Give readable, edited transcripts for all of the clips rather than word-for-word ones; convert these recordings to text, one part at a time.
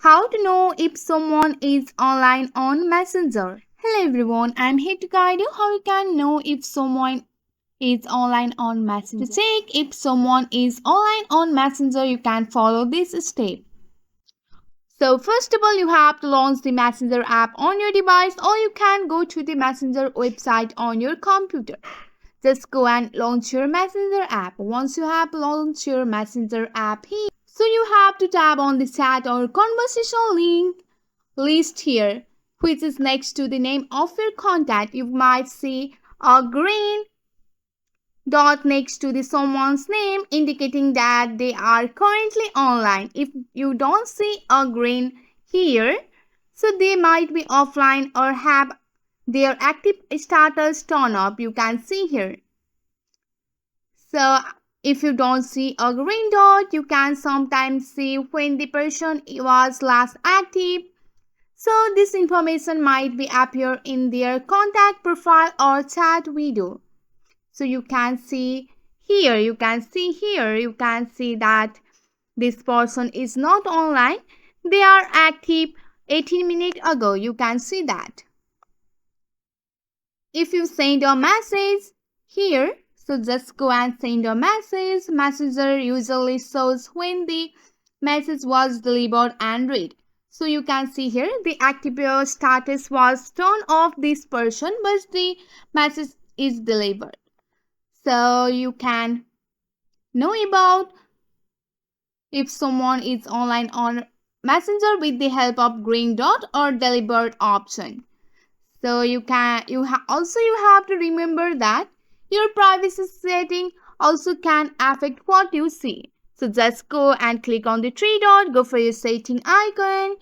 How to know if someone is online on Messenger. Hello everyone, I'm here to guide you how you can know if someone is online on Messenger. To check if someone is online on Messenger, you can follow this step. So first of all, you have to launch the Messenger app on your device, or you can go to the Messenger website on your computer. Just go and launch your Messenger app. Once you have launched your Messenger app here, so you have to tap on the chat or conversation link list here, which is next to the name of your contact. You might see a green dot next to the someone's name indicating that they are currently online. If you don't see a green here, so they might be offline or have their active status turned up. You can see here. So if you don't see a green dot, you can sometimes see when the person was last active. So this information might be appear in their contact profile or chat video. So you can see here, you can see that this person is not online. They are active 18 minutes ago. You can see that. If you send a message here, so just go and send a message. Messenger usually shows when the message was delivered and read. So you can see here the active status was turned off this person, but the message is delivered. So you can know about if someone is online on Messenger with the help of green dot or delivered option. So you have to remember that your privacy setting also can affect what you see. So just go and click on the three dot, go for your setting icon.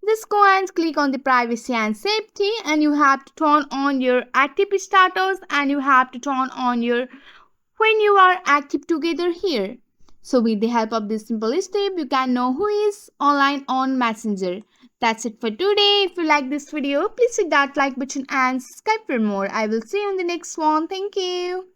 Just go and click on the privacy and safety, and you have to turn on your active status, and you have to turn on your when you are active together here. So with the help of this simple step, you can know who is online on Messenger. That's it for today. If you like this video, please hit that like button and subscribe for more. I will see you in the next one. Thank you.